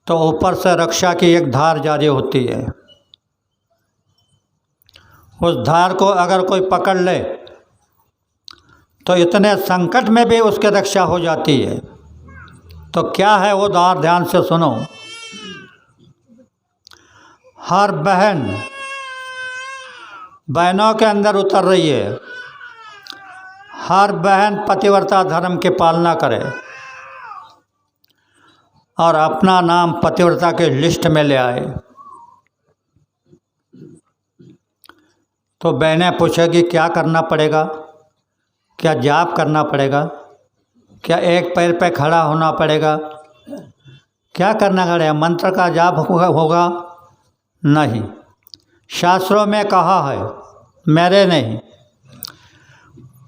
तो ऊपर से रक्षा की एक धार जारी होती है। उस धार को अगर कोई पकड़ ले तो इतने संकट में भी उसकी रक्षा हो जाती है। तो क्या है वो धार, ध्यान से सुनो। हर बहन बहनों के अंदर उतर रही है। हर बहन पतिव्रता धर्म की पालना करे और अपना नाम पतिव्रता के लिस्ट में ले आए। तो बहनें पूछेगी क्या करना पड़ेगा, क्या जाप करना पड़ेगा, क्या एक पैर पे खड़ा होना पड़ेगा, क्या करना पड़ेगा, मंत्र का जाप होगा? नहीं, शास्त्रों में कहा है, मेरे नहीं,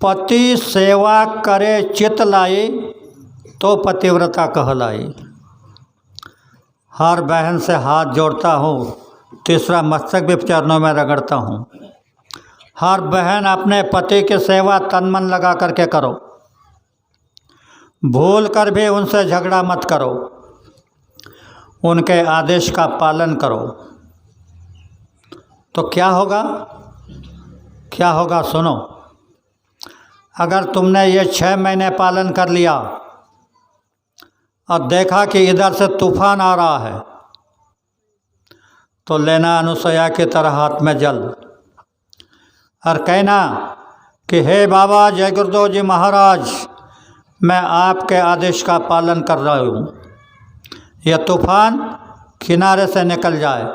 पति सेवा करे चित लाई तो पतिव्रता कहलाई। हर बहन से हाथ जोड़ता हूँ, तीसरा मस्तक भी चरणों में रगड़ता हूँ। हर बहन अपने पति की सेवा तन मन लगा करके करो, भूल कर भी उनसे झगड़ा मत करो, उनके आदेश का पालन करो। तो क्या होगा, क्या होगा सुनो। अगर तुमने ये 6 महीने पालन कर लिया और देखा कि इधर से तूफान आ रहा है, तो लेना अनुसया की तरह हाथ में जल और कहना कि हे बाबा जय गुरुदेव जी महाराज, मैं आपके आदेश का पालन कर रहा हूँ। यह तूफान किनारे से निकल जाए।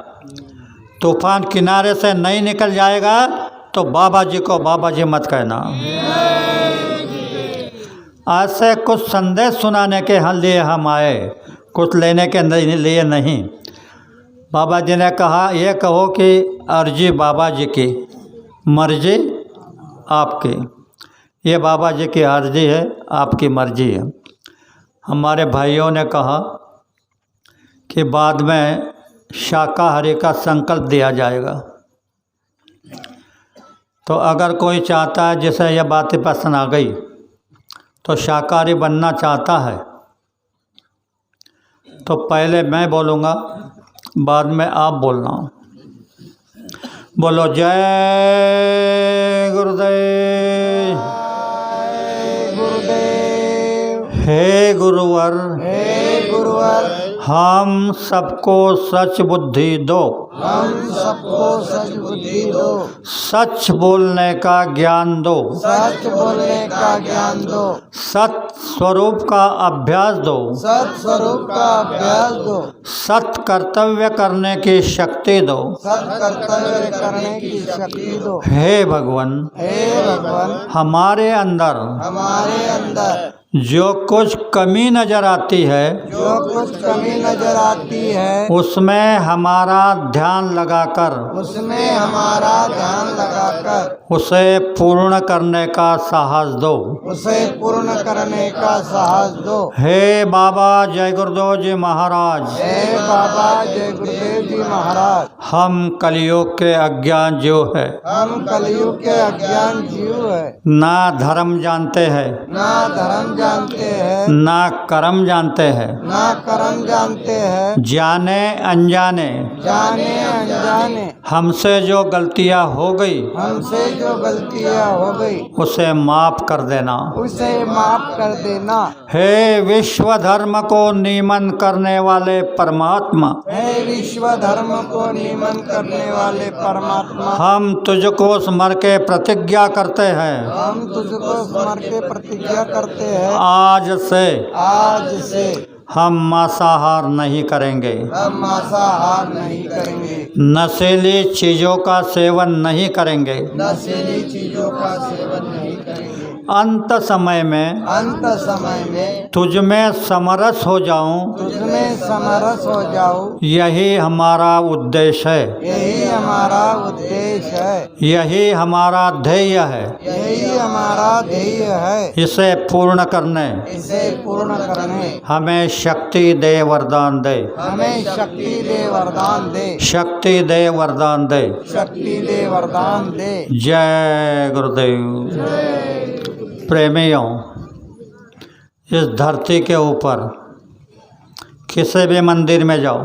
तूफान किनारे से नहीं निकल जाएगा तो बाबा जी को बाबा जी मत कहना। ऐसे कुछ संदेश सुनाने के लिए हम आए, कुछ लेने के लिए नहीं। बाबा जी ने कहा ये कहो कि अर्जी बाबा जी की, मर्जी आपकी। ये बाबा जी की अर्जी है, आपकी मर्जी है। हमारे भाइयों ने कहा कि बाद में शाकाहारी का संकल्प दिया जाएगा। तो अगर कोई चाहता है, जिसे यह बातें पसंद आ गई, तो शाकाहारी बनना चाहता है, तो पहले मैं बोलूँगा, बाद में आप बोलना। बोलो जय गुरुदेव। हे गुरुवर, हे गुरुवर, हम सबको सच बुद्धि दो, हम सबको सच बुद्धि दो, सच बोलने का ज्ञान दो, सच बोलने का ज्ञान दो, सत स्वरूप का अभ्यास दो, सत स्वरूप का अभ्यास दो, सत कर्तव्य करने की शक्ति दो। सत कर्तव्य करने की शक्ति दो। हे भगवान, हे भगवान, हमारे अंदर हमारे अंदर जो कुछ कमी नजर आती है, जो कुछ कमी नजर आती है, उसमें हमारा ध्यान लगाकर, उसमें हमारा ध्यान लगाकर उसे पूर्ण करने का साहस दो। उसे पूर्ण करने का साहस दो। हे बाबा जय गुरुदेव जी महाराज, हे बाबा जय गुरुदेव जी महाराज, हम कलयुग के अज्ञान जीव है, हम कलयुग के अज्ञान जीव है, ना धर्म जानते हैं, ना धर्म जानते हैं, ना कर्म जानते हैं, ना कर्म जानते हैं, जाने अनजाने जाने अनजाने हमसे जो गलतियां हो गई, हमसे जो गलतियां हो गई, उसे माफ कर देना। उसे माफ कर देना। हे विश्व धर्म को नियमन करने वाले परमात्मा, हे विश्व धर्म को नियमन करने वाले परमात्मा, हम तुझको स्मर के प्रतिज्ञा करते हैं, हम तुझको स्मर के प्रतिज्ञा करते हैं, आज से हम मांसाहार नहीं करेंगे, हम मांसाहार नहीं करेंगे, नशीली चीज़ों का सेवन नहीं करेंगे, नशीली चीजों का सेवन नहीं करेंगे, अंत समय में तुझ में समरस हो जाऊं, तुझमें समरस हो जाऊं, यही हमारा उद्देश्य है, यही हमारा उद्देश्य है, यही हमारा ध्येय है। यही हमारा ध्येय है। इसे पूर्ण करने इसे पूर्ण करने हमें शक्ति दे, वरदान दे, हमें शक्ति दे, वरदान दे, शक्ति दे, वरदान दे। शक्ति दे, वरदान दे। जय गुरुदेव। प्रेमियों, इस धरती के ऊपर किसी भी मंदिर में जाओ,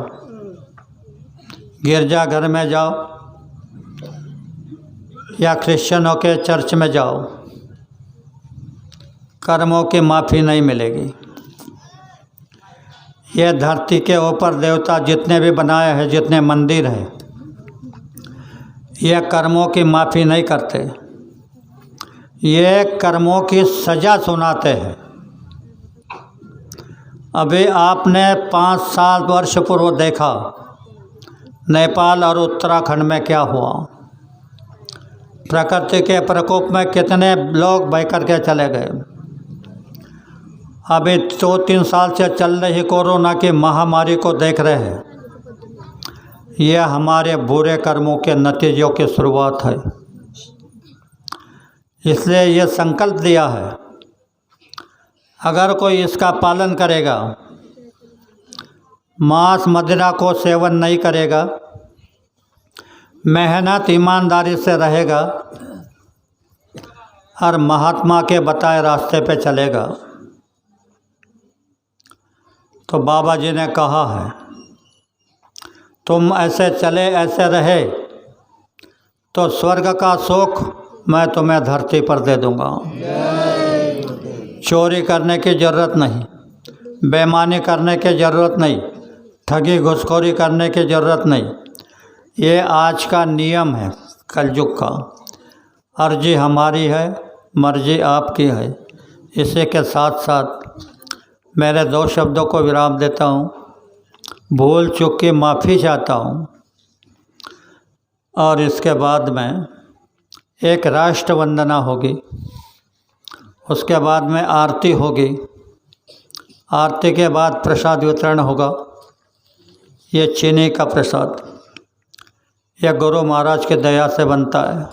गिरजाघर में जाओ या क्रिश्चियनों के चर्च में जाओ, कर्मों की माफ़ी नहीं मिलेगी। ये धरती के ऊपर देवता जितने भी बनाए हैं, जितने मंदिर हैं, ये कर्मों की माफ़ी नहीं करते, ये कर्मों की सज़ा सुनाते हैं। अभी आपने 5 वर्ष पूर्व देखा नेपाल और उत्तराखंड में क्या हुआ। प्रकृति के प्रकोप में कितने लोग बह कर के चले गए। अभी 2-3 साल से चल रही कोरोना की महामारी को देख रहे हैं, यह हमारे बुरे कर्मों के नतीजों की शुरुआत है। इसलिए ये संकल्प लिया है, अगर कोई इसका पालन करेगा, मांस मदिरा को सेवन नहीं करेगा, मेहनत ईमानदारी से रहेगा और महात्मा के बताए रास्ते पे चलेगा, तो बाबा जी ने कहा है तुम ऐसे चले ऐसे रहे तो स्वर्ग का सुख मैं तुम्हें धरती पर दे दूंगा। चोरी करने की ज़रूरत नहीं, बेईमानी करने की ज़रूरत नहीं, ठगी घुसखोरी करने की ज़रूरत नहीं। ये आज का नियम है कलयुग का। अर्जी हमारी है, मर्जी आपकी है। इसी के साथ साथ मेरे 2 शब्दों को विराम देता हूँ। भूल चूक की माफ़ी चाहता हूँ और इसके बाद में एक राष्ट्र वंदना होगी, उसके बाद में आरती होगी, आरती के बाद प्रसाद वितरण होगा। ये चीनी का प्रसाद, यह गुरु महाराज की दया से बनता है।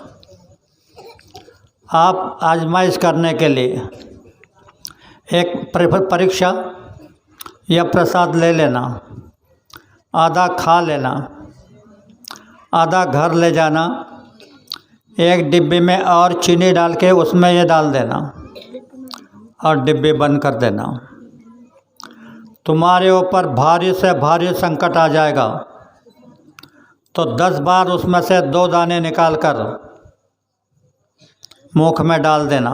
आप आजमाइश करने के लिए एक परीक्षा या प्रसाद ले लेना, आधा खा लेना, आधा घर ले जाना, एक डिब्बी में और चीनी डाल के उसमें ये डाल देना और डिब्बी बंद कर देना। तुम्हारे ऊपर भारी से भारी संकट आ जाएगा तो 10 बार उसमें से 2 दाने निकाल कर मुख में डाल देना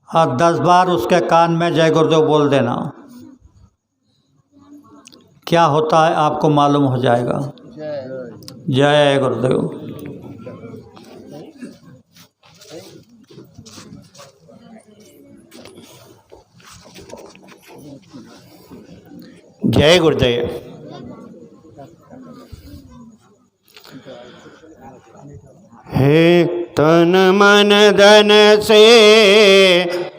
और 10 बार उसके कान में जय गुरुदेव बोल देना। क्या होता है आपको मालूम हो जाएगा। जय गुरुदेव। जय गुरुदेव। हे तन मन धन से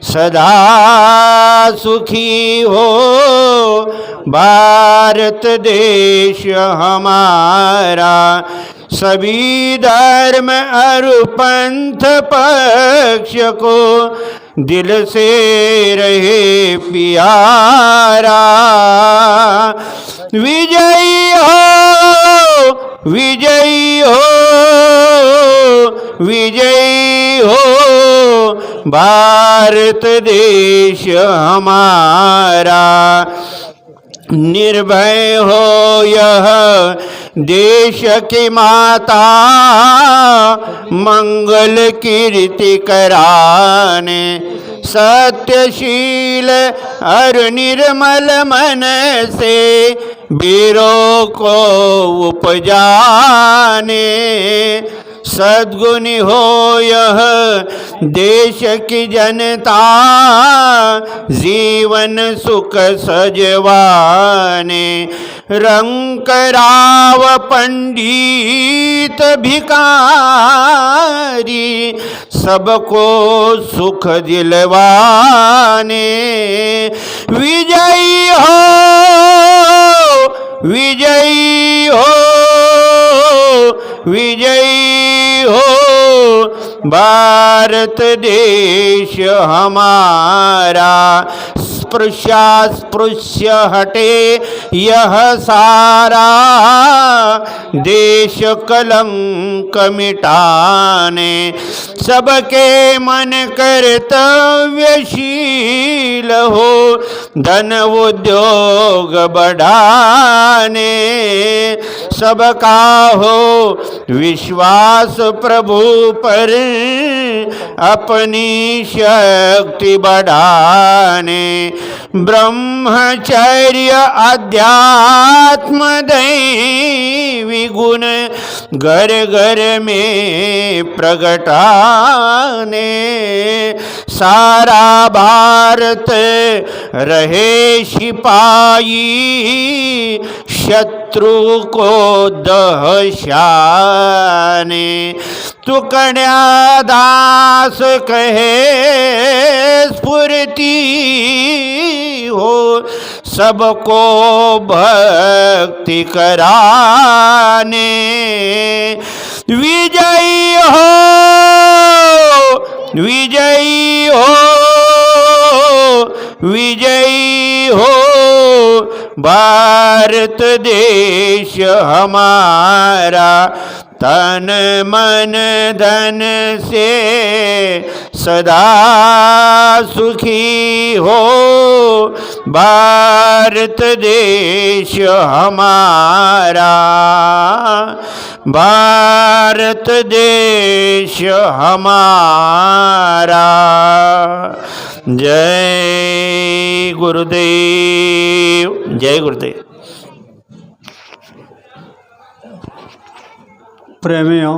सदा सुखी हो, भारत देश हमारा सभी धर्म और पंथ पक्ष को दिल से रहे प्यारा। विजयी हो, विजयी हो, विजयी हो, भारत देश हमारा। निर्भय हो यह देश की माता, मंगल कीर्ति कराने, सत्यशील और निर्मल मन से वीरों को उपजाने। सद्गुणी हो यह देश की जनता, जीवन सुख सजवाने। रंक राव पंडित भिखारी, सबको सुख दिलवाने। विजयी हो, विजयी हो, विजयी हो, भारत देश हमारा। स्पृश्य हटे यह सारा देश कलंक मिटाने सबके मन कर्तव्यशील हो धन उद्योग बढ़ाने सबका हो विश्वास प्रभु पर अपनी शक्ति बढ़ाने ब्रह्मचर्य अध्यात्म दैवी गुण घर घर में प्रगटाने सारा भारत रहे सिपाही शत्रु को दहशाने तुकड़िया दास कहे स्फूर्ति हो सबको भक्ति कराने विजयी हो विजयी हो विजयी हो भारत देश हमारा तन मन धन से सदा सुखी हो भारत देश हमारा भारत देश हमारा जय गुरुदेव जय गुरुदेव। प्रेमियों,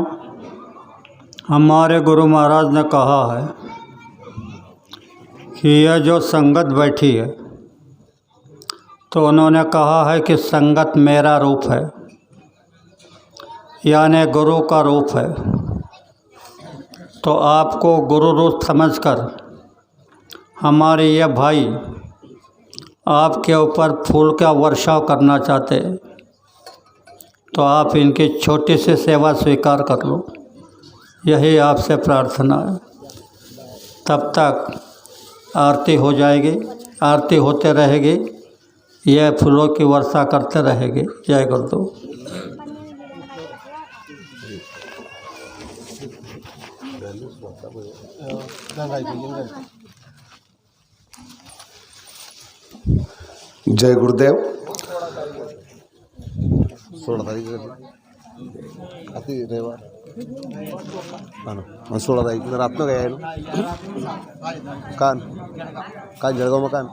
हमारे गुरु महाराज ने कहा है कि यह जो संगत बैठी है तो उन्होंने कहा है कि संगत मेरा रूप है, यानी गुरु का रूप है। तो आपको गुरु रूप समझकर हमारे ये भाई आपके ऊपर फूल का वर्षाव करना चाहते हैं, तो आप इनकी छोटी सी सेवा स्वीकार कर लो, यही आपसे प्रार्थना है। तब तक आरती हो जाएगी, आरती होते रहेगी, यह फूलों की वर्षा करते रहेगी। जय गुरुदेव। जय गुरुदेव। 16 तारीख अति रविवार 16 तारीख रातनं काय आहे कान काय जळगाव मकान।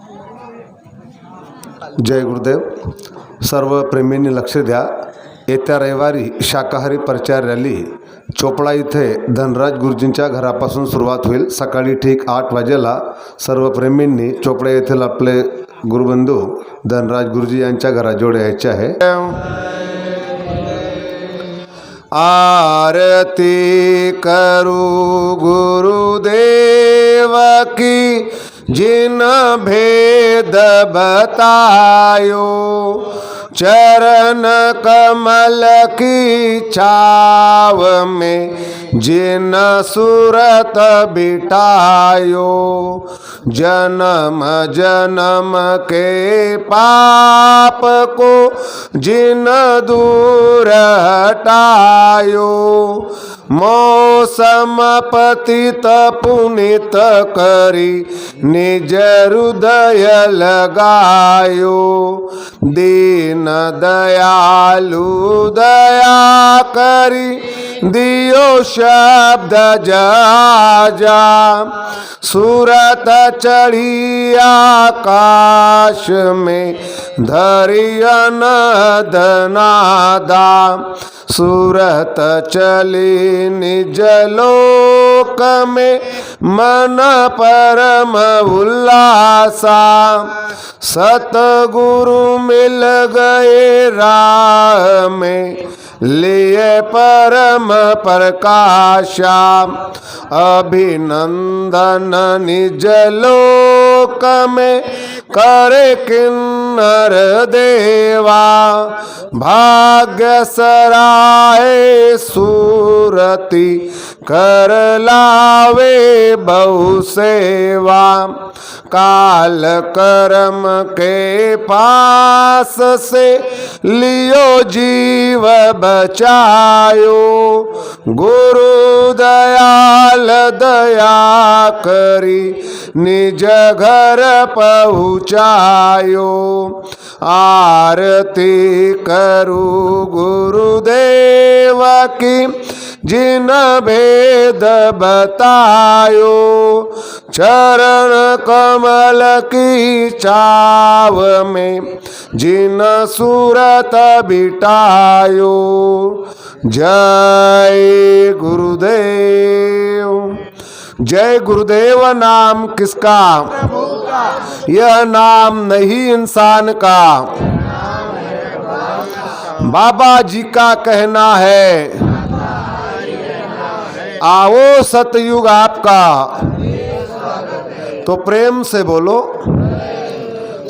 जय गुरुदेव। सर्व प्रेमींनी लक्ष द्या, येत्या रविवारी शाकाहारी प्रचार रॅली चोपडा इथे धनराज गुरुजींच्या घरापासून सुरुवात होईल। सकाळी ठीक 8 वाजेला सर्व प्रेमींनी चोपडा येथील आपले गुरुबंधू धनराज गुरुजी यांच्या घराजवळ यायचे आहे। आरती करू गुरुदेव की जिन भेद बतायो, चरण कमल की छाव में जिन सूरत बिठायो, जन्म जन्म के पाप को जिन दूर हटायो, मौसम पतित पुनित करी निज हृदय लगायो, दीन दयालु दया करी दियो शब्द जा, सूरत चढ़ी आकाश में धरियन दनादा, सूरत चली निज लोक में मन परम उल्लासा, सतगुरु मिल गए राह में लिए परम प्रकाशा, अभिनंदन निज लोक में करे किन्नर देवा, भाग्य सराय सूरति कर लावे बहु सेवा, काल कर्म के पास से लियो जीव बचायो, गुरु दयाल दया करी निज घर पहुँचायो, आरती करू गुरुदेव की जिन भेद बतायो, चरण कमल की चाव में जिन सूरत बिटायो, जय गुरुदेव। जय गुरुदेव नाम किसका? यह नाम नहीं इंसान का, बाबा जी का कहना है। आओ सतयुग आपका, तो प्रेम से बोलो